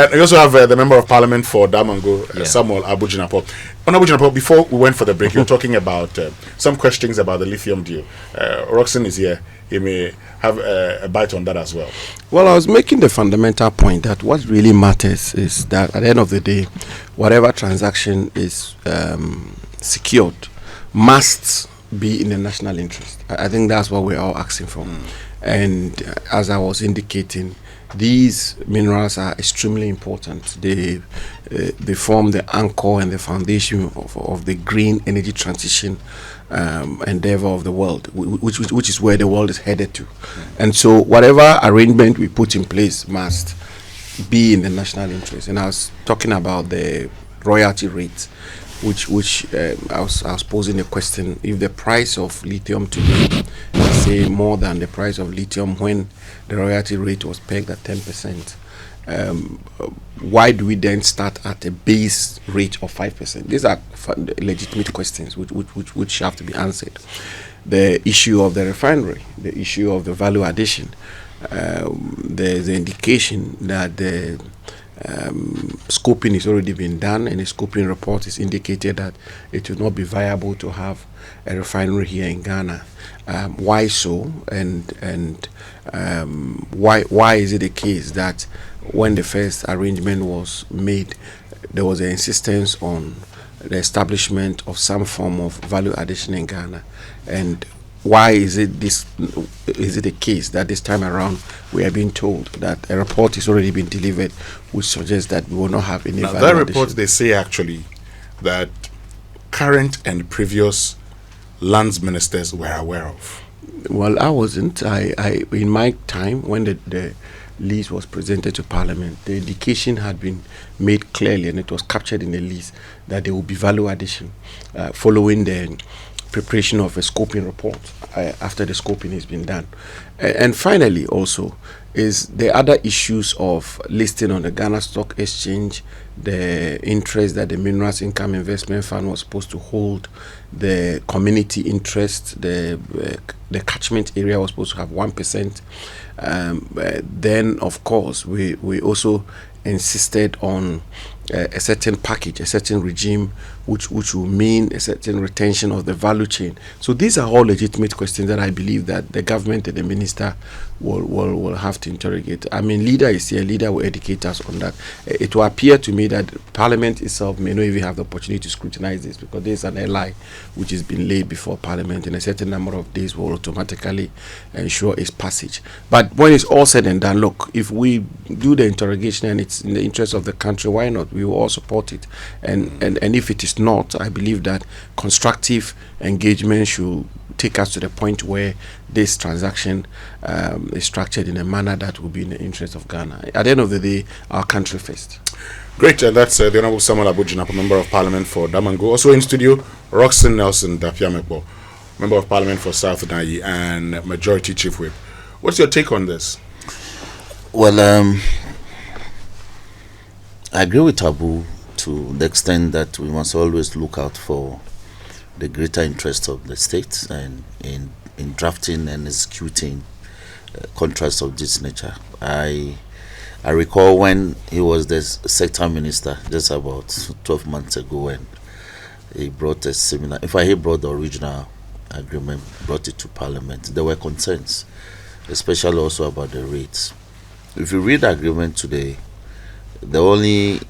And we also have the Member of Parliament for Damango, Samuel Abu Jinapor. Honorable Jinapor, before we went for the break, you were talking about some questions about the lithium deal. Roxanne is here. He may have a bite on that as well. Well, I was making the fundamental point that what really matters is that at the end of the day, whatever transaction is secured must be in the national interest. I think that's what we're all asking for. And as I was indicating, these minerals are extremely important. They form the anchor and the foundation of the green energy transition endeavor of the world, which is where the world is headed to. And so whatever arrangement we put in place must be in the national interest. And I was talking about the royalty rate, which I was posing a question: if the price of lithium today is say more than the price of lithium when the royalty rate was pegged at 10%, why do we then start at a base rate of 5%? These are legitimate questions which have to be answered. The issue of the refinery, the issue of the value addition, there's an indication that the scoping is already been done, and the scoping report is indicated that it will not be viable to have a refinery here in Ghana. Why so? And why is it the case that when the first arrangement was made, there was an insistence on the establishment of some form of value addition in Ghana? And why is it the case that this time around we are being told that a report has already been delivered which suggests that we will not have any value addition? That report, they say actually that current and previous lands ministers were aware of. Well, I wasn't. I in my time, when the lease was presented to Parliament, the indication had been made clearly, and it was captured in the lease, that there will be value addition following the preparation of a scoping report after the scoping has been done. And finally, also, is the other issues of listing on the Ghana Stock Exchange, the interest that the Minerals Income Investment Fund was supposed to hold, the community interest, the catchment area was supposed to have 1%. Then, of course, we also insisted on a certain package, a certain regime, which will mean a certain retention of the value chain. So these are all legitimate questions that I believe that the government and the minister will have to interrogate. I mean, leader is here, leader will educate us on that. It will appear to me that Parliament itself may not even have the opportunity to scrutinize this, because there's an LI which has been laid before Parliament, and a certain number of days will automatically ensure its passage. But when it's all said and done, look, if we do the interrogation and it's in the interest of the country, why not? We will all support it. And if it is not, I believe that constructive engagement should take us to the point where this transaction is structured in a manner that will be in the interest of Ghana. At the end of the day, our country first. Great, that's the Honorable Samuel Abu Jinapor, Member of Parliament for Damango. Also in studio, Roxanne Nelson Dafeamekpor, Member of Parliament for South Nayi and Majority Chief Whip. What's your take on this? Well, I agree with Abu to the extent that we must always look out for the greater interest of the state and in drafting and executing contracts of this nature. I recall when he was the sector minister just about 12 months ago, when he brought a similar, in fact he brought the original agreement, brought it to Parliament. There were concerns, especially also about the rates. If you read the agreement today, the only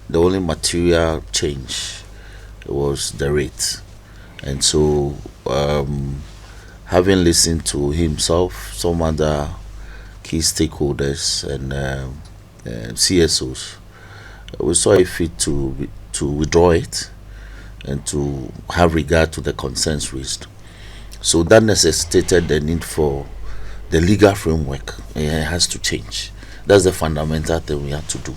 material change was the rate. And so having listened to himself, some other key stakeholders and CSOs, we saw it fit to withdraw it and to have regard to the concerns raised. So that necessitated the need for the legal framework. It has to change. That's the fundamental thing we have to do.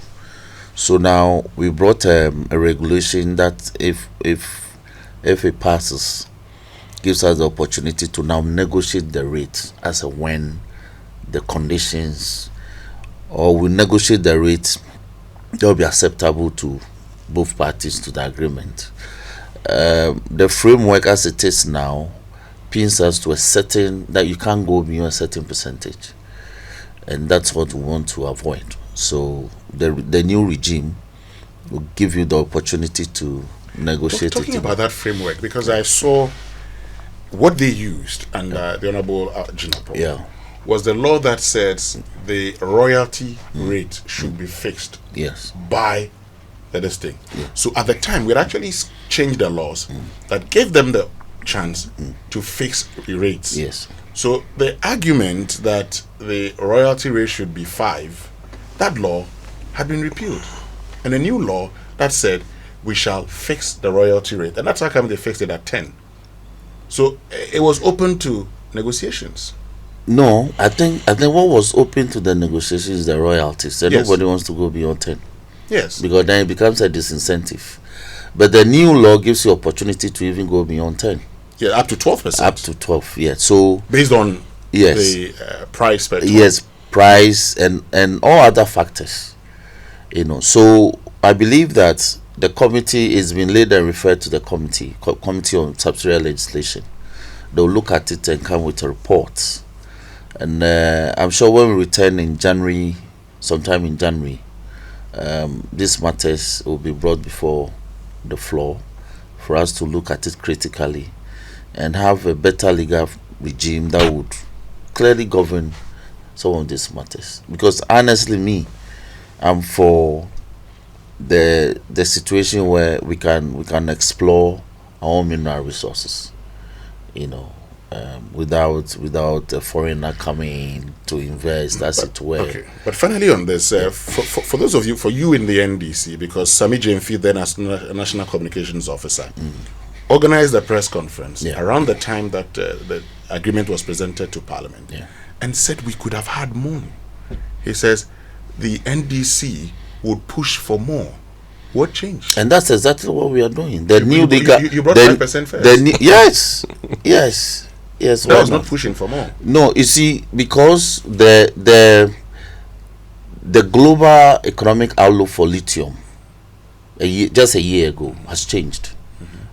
So now we brought a regulation that if it passes, gives us the opportunity to now negotiate the rate as and when the conditions, or we negotiate the rate that will be acceptable to both parties to the agreement. The framework as it is now pins us to a certain, that you can't go beyond a certain percentage, and that's what we want to avoid. So the new regime will give you the opportunity to negotiate. Talking about that framework, because I saw what they used and the Honorable Jinapor was the law that says the royalty rate should be fixed by this thing. So at the time, we had actually changed the laws that gave them the chance to fix the rates. So the argument that the royalty rate should be 5, that law had been repealed, and a new law that said we shall fix the royalty rate, and that's how come they fixed it at 10. So it was open to negotiations. No, I think what was open to the negotiations is the royalties. So nobody wants to go beyond 10. Yes. Because then it becomes a disincentive. But the new law gives you opportunity to even go beyond 10. Yeah, up to 12%. Up to 12, yeah. So based on the price per ton. Yes, price and all other factors. So I believe that the committee is being laid and referred to the committee on subsidiary legislation. They'll look at it and come with a report. And I'm sure when we return in January, sometime in January, these matters will be brought before the floor for us to look at it critically and have a better legal regime that would clearly govern some of these matters. Because honestly, I'm for the situation where we can explore our own mineral resources, without a foreigner coming in to invest. That's it. Okay, but finally on this, for those of you, for you in the NDC, because Sami Jemfi, then as National Communications Officer, organized a press conference around the time that the agreement was presented to Parliament, and said we could have had more. He says the NDC would push for more. What changed? And that's exactly what we are doing. You brought 5% first. Yes. That was not pushing for more. No, you see, because the global economic outlook for lithium just a year ago has changed,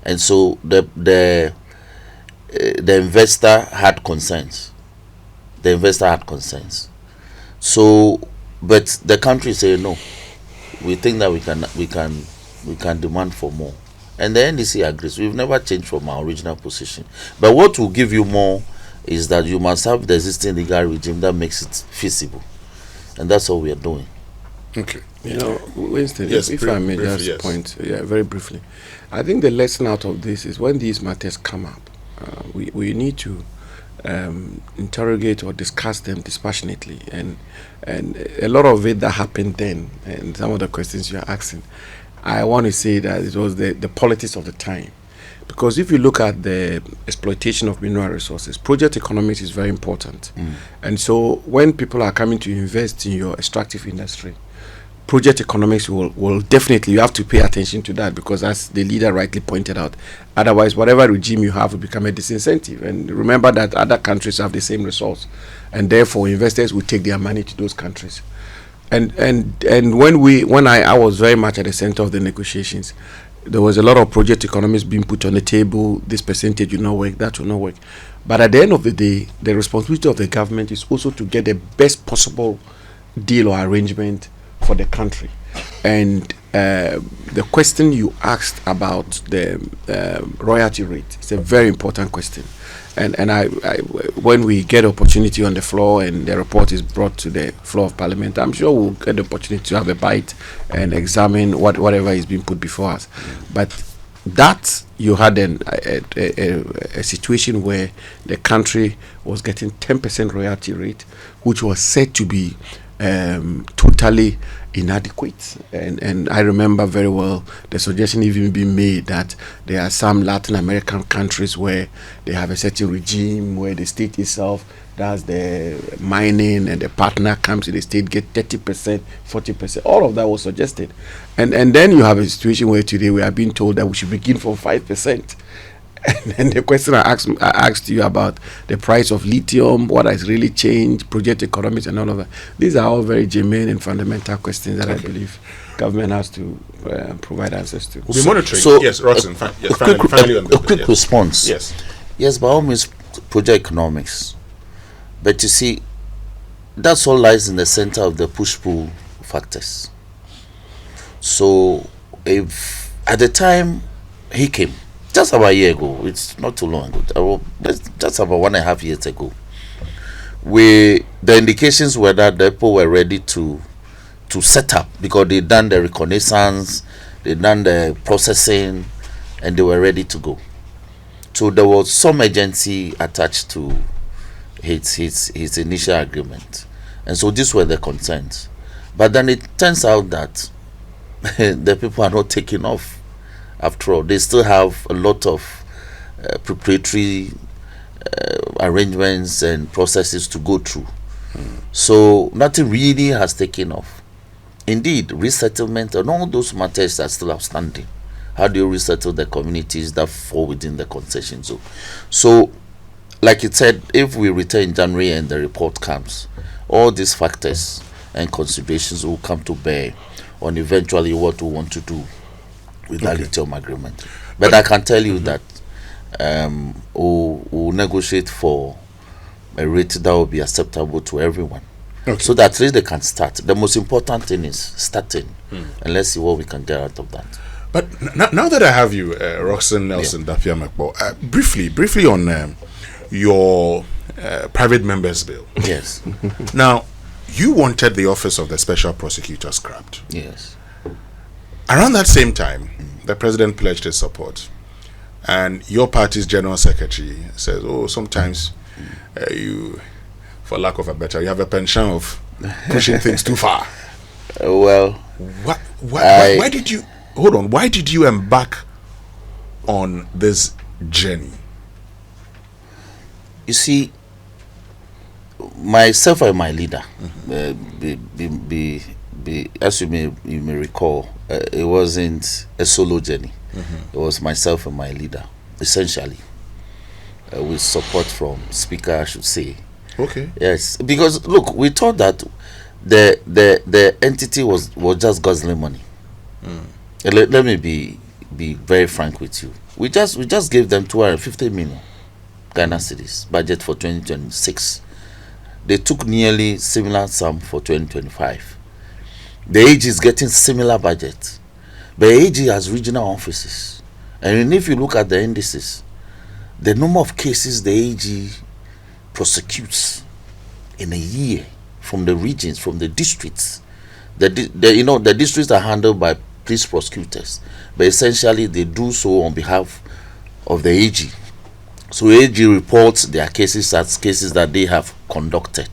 and so the investor had concerns. So, but the country say no. We think that we can demand for more, and the NDC agrees. We've never changed from our original position. But what will give you more is that you must have the existing legal regime that makes it feasible, and that's what we are doing. Okay. Winston, if I may just point, very briefly, I think the lesson out of this is when these matters come up, we need to interrogate or discuss them dispassionately, and a lot of it that happened then, and some of the questions you are asking, I want to say that it was the politics of the time. Because if you look at the exploitation of mineral resources, project economics is very important. And so when people are coming to invest in your extractive industry, project economics will definitely, you have to pay attention to that, because as the leader rightly pointed out, otherwise whatever regime you have will become a disincentive. And remember that other countries have the same resource, and therefore investors will take their money to those countries. And when I was very much at the center of the negotiations, there was a lot of project economics being put on the table. This percentage will not work, that will not work. But at the end of the day, the responsibility of the government is also to get the best possible deal or arrangement for the country. And the question you asked about the royalty rate is a very important question. And I when we get opportunity on the floor and the report is brought to the floor of Parliament, I'm sure we'll get the opportunity to have a bite and examine whatever is being put before us. But that you had a situation where the country was getting 10% royalty rate, which was said to be totally inadequate, and I remember very well the suggestion even being made that there are some Latin American countries where they have a certain regime where the state itself does the mining and the partner comes to the state get 30%, 40%. All of that was suggested, and then you have a situation where today we are being told that we should begin from 5%. And the question I asked you about the price of lithium, what has really changed, project economics, and all of that. These are all very germane and fundamental questions that I believe government has to provide answers to. We'll be monitoring. Yes, Roxanne. A quick response. Yes, by all means, project economics. But you see, that's all lies in the center of the push-pull factors. So if at the time he came, just about a year ago, it's not too long ago, just about 1.5 years ago, the indications were that the people were ready to set up, because they done the reconnaissance, they done the processing, and they were ready to go. So there was some agency attached to his initial agreement, and so these were the concerns. But then it turns out that the people are not taking off. After all, they still have a lot of preparatory arrangements and processes to go through. So nothing really has taken off. Indeed, resettlement and all those matters are still outstanding. How do you resettle the communities that fall within the concession zone? So, like it said, if we return in January and the report comes, all these factors and considerations will come to bear on eventually what we want to do with that Lithium agreement. But I can tell you that we'll negotiate for a rate that will be acceptable to everyone. So that at least they can start. The most important thing is starting, and let's see what we can get out of that. But now that I have you, Roxanne Nelson, Dafeamekpor, briefly on your private members bill. Yes. Now, you wanted the office of the special prosecutor scrapped. Yes. Around that same time, the president pledged his support, and your party's general secretary says, "Oh, sometimes you, for lack of a better, you have a penchant of pushing things too far." Well, why did you hold on? Why did you embark on this journey? You see, myself and my leader, as you may recall, it wasn't a solo journey. It was myself and my leader, essentially, with support from Speaker, I should say. Okay. Yes, because look, we thought that the entity was just guzzling money. Let me be very frank with you. We just gave them 250 million Ghana cedis budget for 2026. They took nearly similar sum for 2025. The AG is getting similar budget, but AG has regional offices, and if you look at the indices, the number of cases the AG prosecutes in a year from the regions, from the districts, the districts are handled by police prosecutors, but essentially they do so on behalf of the AG. So AG reports their cases as cases that they have conducted.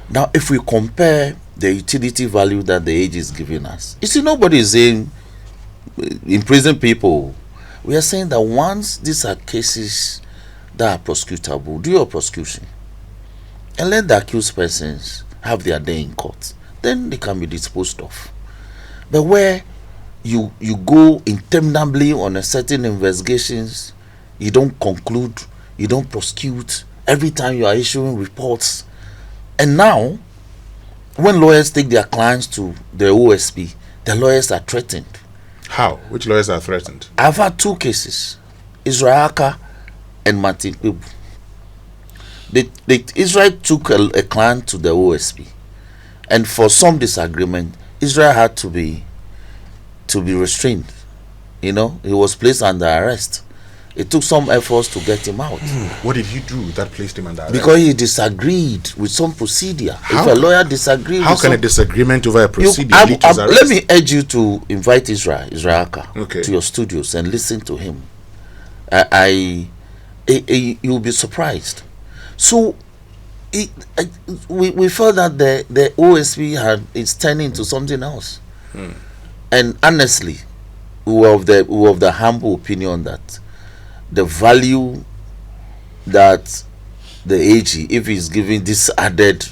Now, if we compare the utility value that the AG is giving us, you see, nobody is saying imprison people. We are saying that once these are cases that are prosecutable, do your prosecution and let the accused persons have their day in court, then they can be disposed of. But where you go interminably on a certain investigations, you don't conclude, you don't prosecute, every time you are issuing reports, and now when lawyers take their clients to the OSP, the lawyers are threatened. How? Which lawyers are threatened? I've had two cases, Israel and Martin Pebu. Israel took a client to the OSP, and for some disagreement, Israel had to be restrained. He was placed under arrest. It took some efforts to get him out. What did he do that placed him under arrest? Because he disagreed with some procedure. If a lawyer disagrees, how can a disagreement over a procedure lead to his arrest? Let me urge you to invite Israel to your studios and listen to him. You'll be surprised. So we felt that the OSP is turning into something else. And honestly, we were of the humble opinion that the value that the AG, if he's giving this added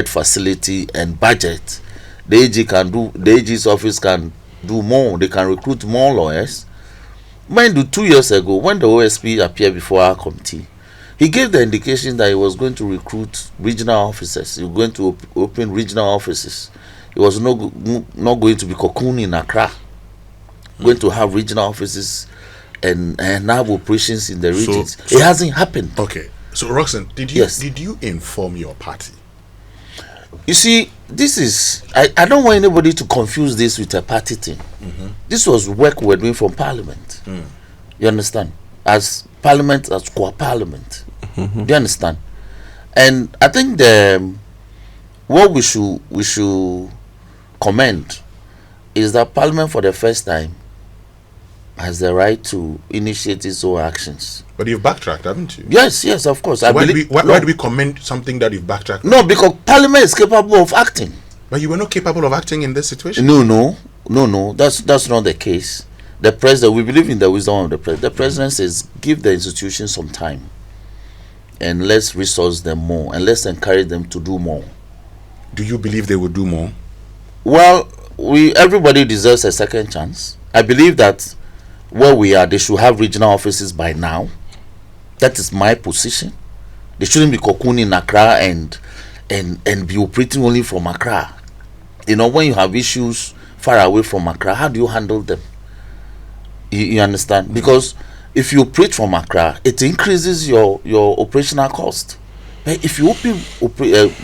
facility and budget, the AG's office can do more. They can recruit more lawyers. Mind you, 2 years ago, when the OSP appeared before our committee, he gave the indication that he was going to recruit regional officers. He was going to open regional offices. He was not going to be cocoon in Accra. Going to have regional offices and have operations in the regions. So it hasn't happened. Okay. So Roxanne, did you inform your party? You see, this is, I don't want anybody to confuse this with a party thing. This was work we're doing from Parliament. You understand? As Parliament, as core Parliament. Do you understand? And I think what we should commend is that Parliament for the first time has the right to initiate its own actions. But you've backtracked, haven't you? Yes, of course. So why do we commend something that you've backtracked? No, because Parliament is capable of acting. But you were not capable of acting in this situation? No. That's not the case. The president, we believe in the wisdom of the president. The president says, give the institution some time, and let's resource them more, and let's encourage them to do more. Do you believe they will do more? Well, everybody deserves a second chance. I believe that where we are, they should have regional offices by now. That is my position. They shouldn't be cocooning in Accra and be operating only from Accra. You know, when you have issues far away from Accra, how do you handle them? You understand? Because if you operate from Accra, it increases your operational cost. But if you open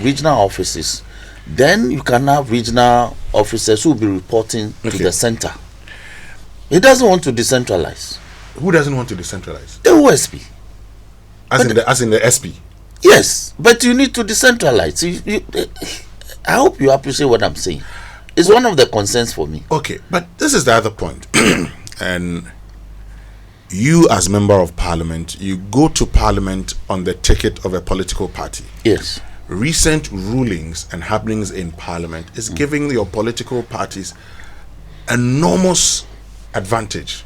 regional offices, then you can have regional officers who will be reporting to the center. He doesn't want to decentralize. Who doesn't want to decentralize? The OSP. As in the SP? Yes, but you need to decentralize. I hope you appreciate what I'm saying. It's one of the concerns for me. Okay, but this is the other point. And you, as member of Parliament, you go to Parliament on the ticket of a political party. Yes. Recent rulings and happenings in Parliament is giving your political parties enormous advantage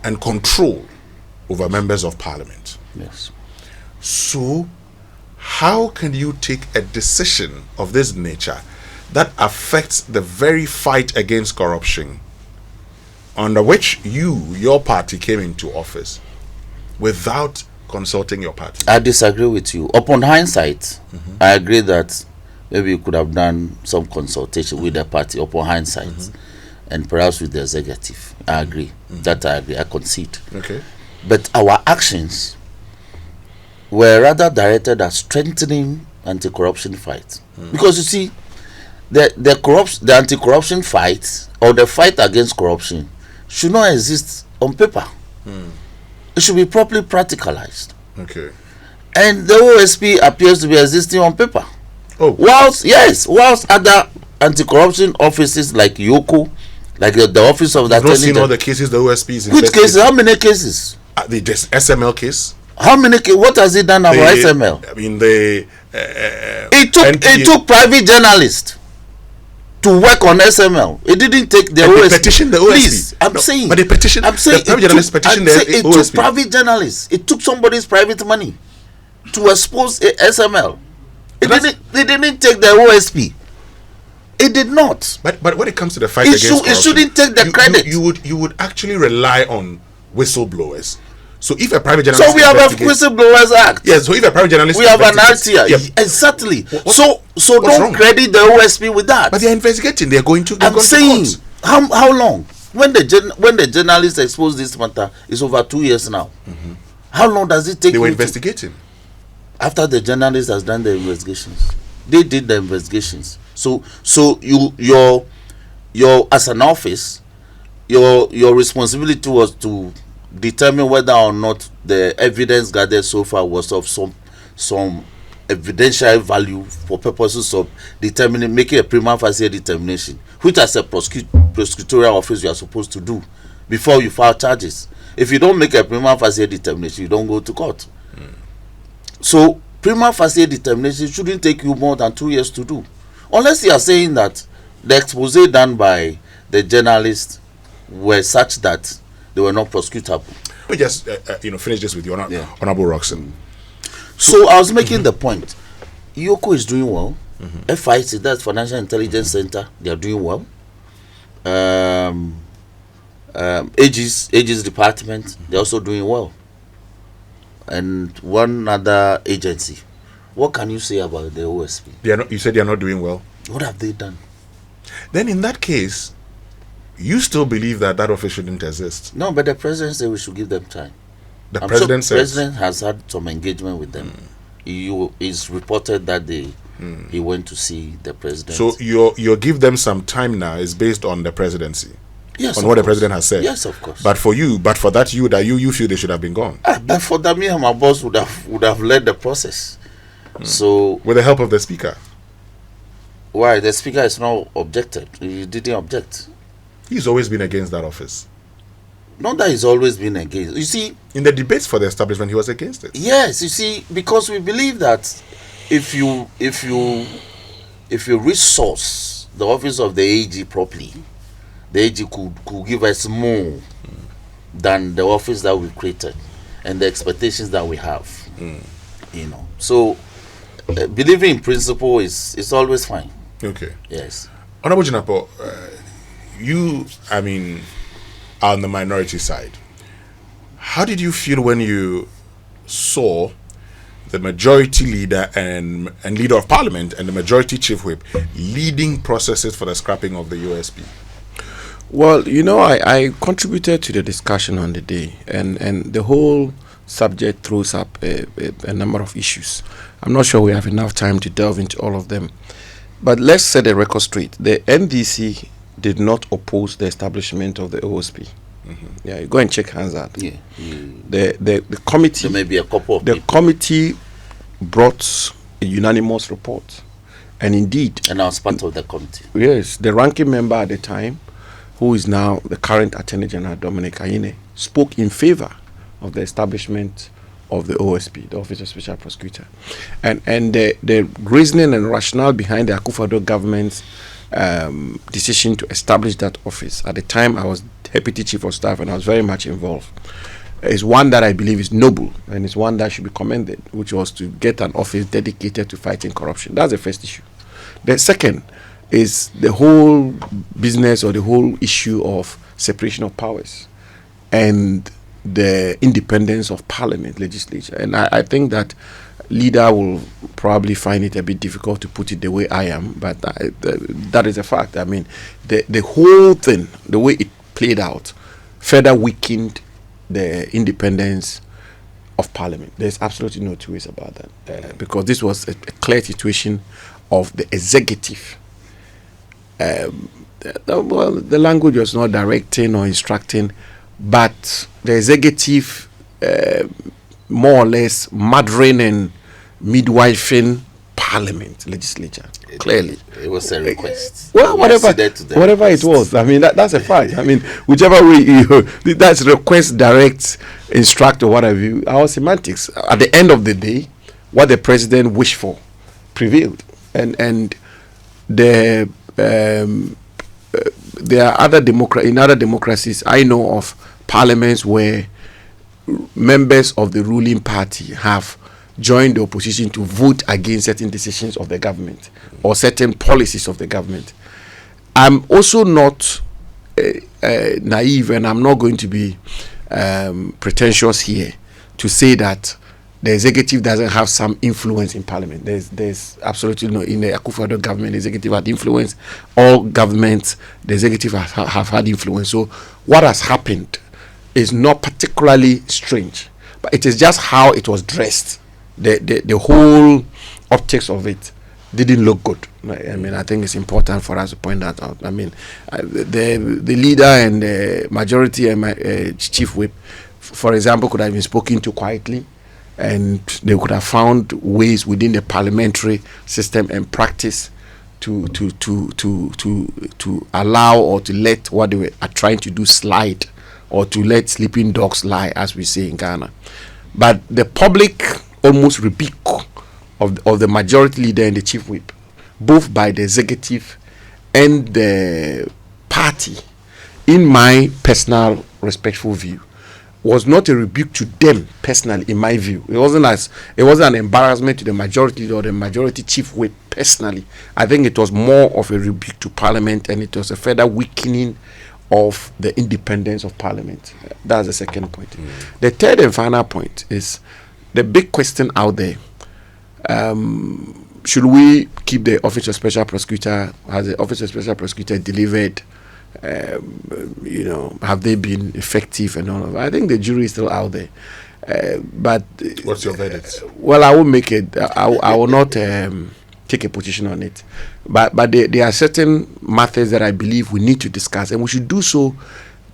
and control over members of Parliament. Yes. So, how can you take a decision of this nature that affects the very fight against corruption under which your party came into office, without consulting your party? I disagree with you. Upon hindsight, I agree that maybe you could have done some consultation with the party upon hindsight, and perhaps with the executive. I agree. That I agree. I concede. Okay. But our actions were rather directed at strengthening anti-corruption fight. Because you see, the anti-corruption fight, or the fight against corruption, should not exist on paper. It should be properly practicalized. Okay. And the OSP appears to be existing on paper. Oh. Whilst other anti-corruption offices like YOCO, like the office of the You've not seen all the cases the OSP is investigating. Which cases? How many cases? The SML case. How many? What has it done about SML? I mean, it took private journalists to work on SML. It didn't take the OSP. Petition the OSP. Please, I'm saying. But the petition. I'm saying the private journalists petition the OSP. It took private journalists. It took somebody's private money to expose SML. They didn't take the OSP. It did not. But when it comes to the fight against corruption, it shouldn't take the credit. You would actually rely on whistleblowers. So if a private journalist, so we have a Whistleblowers Act. Yes. So if a private journalist, we have an act here. Yeah. Exactly. So don't wrong? Credit the OSP with that. But they are investigating. They are going to. I'm saying how long? When the journalists expose this matter, it's over 2 years now. How long does it take? They were investigating. After the journalist has done the investigations, they did the investigations. So your as an office, your responsibility was to determine whether or not the evidence gathered so far was of some evidential value for purposes of making a prima facie determination, which as a prosecutorial office you are supposed to do before you file charges. If you don't make a prima facie determination, you don't go to court. So prima facie determination shouldn't take you more than 2 years to do, unless you are saying that the expose done by the journalists were such that they were not prosecutable. Let me just finish this with you, Honorable Roxanne. So I was making the point. YOCO is doing well. FIC, that's Financial Intelligence Center, they are doing well. Aegis Department, they're also doing well. And one other agency. What can you say about the OSP? You said they are not doing well. What have they done? Then in that case, you still believe that office shouldn't exist? No, but the president said we should give them time. The president says? The president has had some engagement with them. It's reported that they he went to see the president. So your give them some time now is based on the presidency. Yes, on what the president has said. Yes, of course. But for you feel they should have been gone. But for that, me and my boss would have led the process. So with the help of the speaker. Why? The speaker is not objected. He didn't object. He's always been against that office. Not that he's always been against. You see, in the debates for the establishment, he was against it. Yes, you see, because we believe that if you resource the office of the AG properly, the AG could give us more than the office that we created and the expectations that we have. You know, so believing in principle is always fine. Okay. Yes. Honorable Jinapor, you, I mean, are on the minority side. How did you feel when you saw the majority leader and leader of parliament and the majority chief whip leading processes for the scrapping of the OSP? Well, you know, I contributed to the discussion on the day, and the whole subject throws up a number of issues. I'm not sure we have enough time to delve into all of them. But let's set the record straight. The NDC did not oppose the establishment of the OSP. Yeah, you go and check hands out. Yeah. The committee. There may be a couple of the people. committee brought a unanimous report, and indeed, And I was part of the committee. yes, the ranking member at the time, who is now the current Attorney General Dominic Ayine, spoke in favor of the establishment of the OSP, the Office of Special Prosecutor, and the reasoning and rationale behind the Akufo-Addo government's decision to establish that office. At the time, I was Deputy Chief of Staff and I was very much involved. Is one that I believe is noble and is one that should be commended, which was to get an office dedicated to fighting corruption. That's the first issue. The second is the whole business or the whole issue of separation of powers and the independence of parliament, legislature. And I think that leader will probably find it a bit difficult to put it the way I am, but that is a fact. I mean, the whole thing, the way it played out, further weakened the independence of parliament. There's absolutely no two ways about that, because this was a clear situation of the executive. Well, the language was not directing or instructing, but the executive more or less murdering and midwifing parliament, legislature. Clearly, it was a request. Well, whatever it was. I mean, that's a fact. I mean, whichever way that's request, direct, instruct, or whatever. Our semantics. At the end of the day, what the president wished for prevailed, and there are other in other democracies I know of parliaments where members of the ruling party have joined the opposition to vote against certain decisions of the government or certain policies of the government. I'm also not naive, and I'm not going to be pretentious here to say that the executive doesn't have some influence in parliament. There's absolutely no. In the Akufo-Addo government, the executive had influence. All governments, the executive have had influence. So what has happened is not particularly strange, but it is just how it was dressed. The whole optics of it didn't look good. I mean, I think it's important for us to point that out. I mean, the leader and the majority and chief whip, for example, could have been spoken to quietly, and they could have found ways within the parliamentary system and practice to allow or to let what they are trying to do slide, or to let sleeping dogs lie, as we say in Ghana. But the public almost rebuke of the majority leader and the chief whip, both by the executive and the party, in my personal respectful view, was not a rebuke to them personally. In my view, it wasn't an embarrassment to the majority or the majority chief whip personally. I think it was more of a rebuke to parliament, and it was a further weakening of the independence of parliament. That's the second point. The third and final point is the big question out there. Should we keep the Office of Special Prosecutor? Has the Office of Special Prosecutor delivered? Have they been effective and all of that? I think the jury is still out there. But what's your verdict? Well, I will make it. I will not take a position on it. But there are certain matters that I believe we need to discuss, and we should do so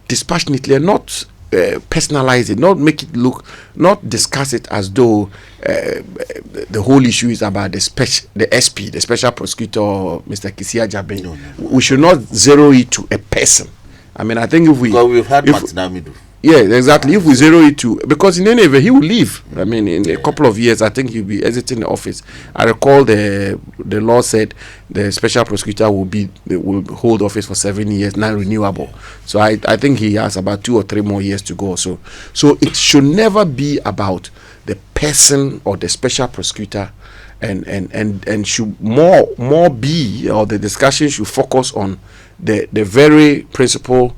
dispassionately and not personalize it, not make it look, not discuss it as though the whole issue is about the SP, the special prosecutor, Mr. Kisia Jabe. No. We should not zero it to a person. I mean, I think if we... Well, we've had Martinamidu. Yeah, exactly. If we zero it to, because in any event he will leave. I mean, in a couple of years, I think he'll be exiting the office. I recall the law said the special prosecutor will hold office for 7 years, non-renewable. So I think he has about 2 or 3 more years to go. So it should never be about the person or the special prosecutor, and should more be, or the discussion should focus on the very principle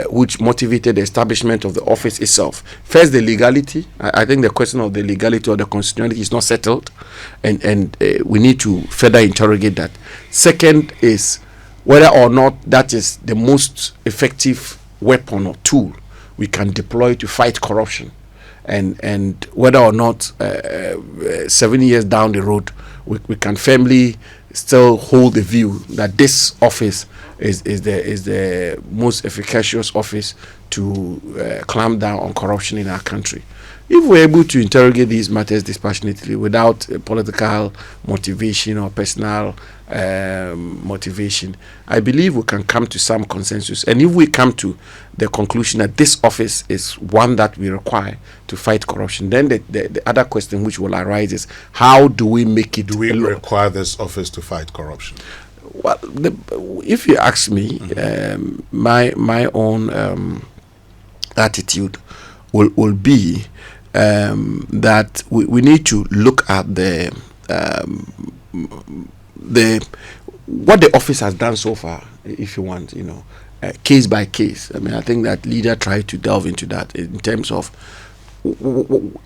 which motivated the establishment of the office itself. First, the legality. I think the question of the legality or the constitutionality is not settled, and we need to further interrogate that. Second is whether or not that is the most effective weapon or tool we can deploy to fight corruption, and whether or not 7 years down the road we can firmly still hold the view that this office is the most efficacious office to clamp down on corruption in our country. If we're able to interrogate these matters dispassionately without political motivation or personal motivation, I believe we can come to some consensus. And if we come to the conclusion that this office is one that we require to fight corruption, then the other question which will arise is, how do we make it? Do we require this office to fight corruption? Well, if you ask me, my own attitude will be that we need to look at what the office has done so far, if you want, case by case. I mean, I think that leader tried to delve into that in terms of,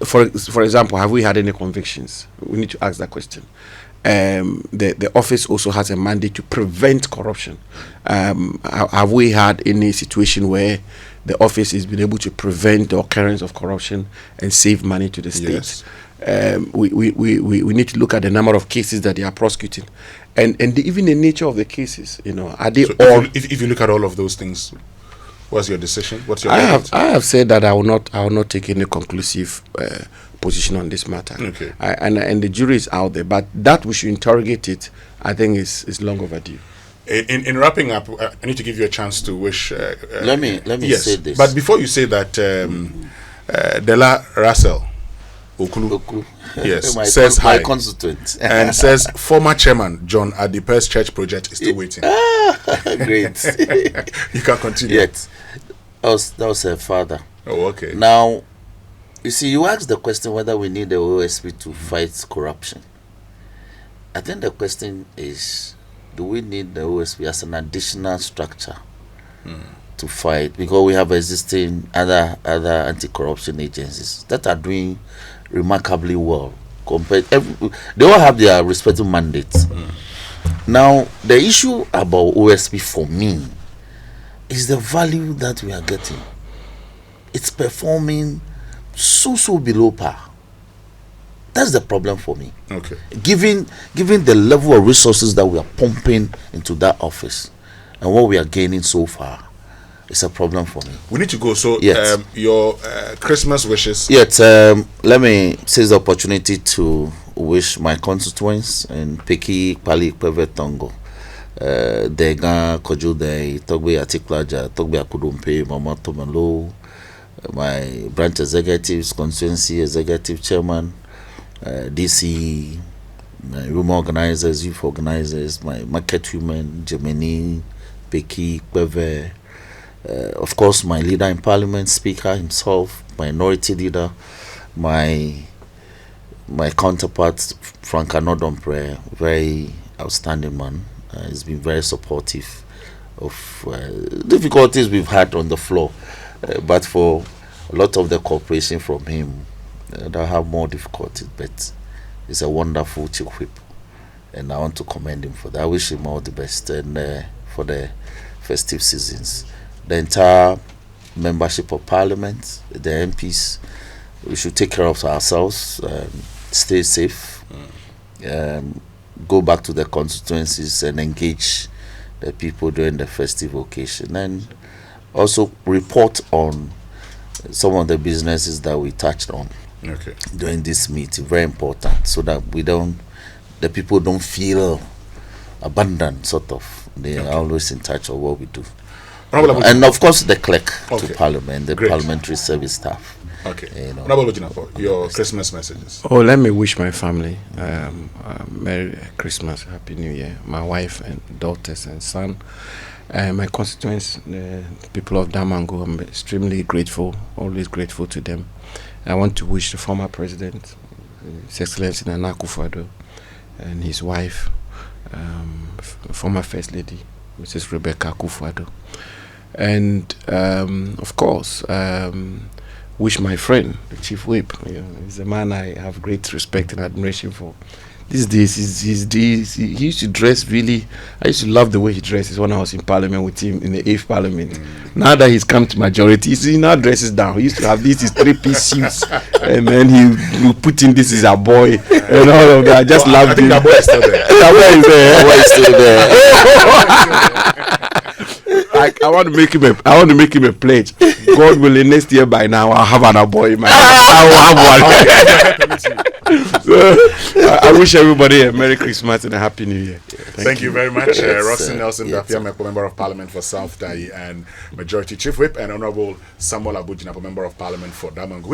for example, have we had any convictions? We need to ask that question. The office also has a mandate to prevent corruption. Have we had any situation where the office has been able to prevent the occurrence of corruption and save money to the state? Yes. We need to look at the number of cases that they are prosecuting, and even the nature of the cases. Are they all? If you look at all of those things, what's your decision? What's your? I have said that I will not take any conclusive position on this matter. Okay. And the jury is out there, but that we should interrogate it, I think is long overdue. In wrapping up, I need to give you a chance to wish. Let me say this. But before you say that, Dela Russell Okulu, yes, says hi. My constituent. And says former chairman John Adipe's church project is still waiting. Great. You can continue. Yes. That was her father. Oh, okay. Now, you see, you asked the question whether we need the OSP to fight corruption. I think the question is, do we need the OSP as an additional structure to fight? Because we have existing other anti-corruption agencies that are doing remarkably well. They all have their respective mandates. Now, the issue about OSP for me is the value that we are getting. It's performing so below par. That's the problem for me. Okay. Given the level of resources that we are pumping into that office and what we are gaining so far, it's a problem for me. We need to go. So, yes. Your Christmas wishes. Yes. Let me seize the opportunity to wish my constituents in Peki, Pali, Peve, Tongo, Dega, Kojude, Togbe, Atiklaja, Togbe, Akudumpe, Mama Tomalo, my branch executives, constituency executive chairman, DC, my room organizers, youth organizers, my market women, Gemini, Peki, Peve, of course, my leader in parliament, speaker himself, minority leader, my counterpart, Frank Anodompre, very outstanding man. He's been very supportive of difficulties we've had on the floor, but for a lot of the cooperation from him, they'll have more difficulties, but he's a wonderful chief whip, and I want to commend him for that. I wish him all the best and for the festive seasons. The entire membership of parliament, the MPs, we should take care of ourselves, stay safe. go back to the constituencies and engage the people during the festive occasion, and also report on some of the businesses that we touched on during this meeting. Very important, so that the people don't feel abandoned, sort of. They are always in touch of what we do. And of course the clerk to Parliament, the parliamentary service staff. Jinapor, your Christmas messages. Oh, let me wish my family Merry Christmas, Happy New Year. My wife and daughters and son. My constituents, the people of Damango, I'm extremely grateful, always grateful to them. I want to wish the former president, His Excellency Nana Akufo-Addo, and his wife, former First Lady, Mrs. Rebecca Akufo-Addo. And of course, wish my friend, the Chief Whip. He's a man I have great respect and admiration for. These days, he used to dress really. I used to love the way he dresses when I was in Parliament with him in the 8th Parliament. Now that he's come to majority, he now dresses down. He used to have his 3-piece suits, and then he will put in "This is a boy" and all of that. I just loved him. That boy is still there. That boy is there. I want to make him a pledge. God willing, next year by now I'll have another boy in my house. I will have one. I wish everybody a Merry Christmas and a Happy New Year. Thank you very much, Roxanne Nelson, Dafeamekpor, Member of Parliament for South Dai and Majority Chief Whip, and Honorable Samuel Abu Jinapor, Member of Parliament for Damango.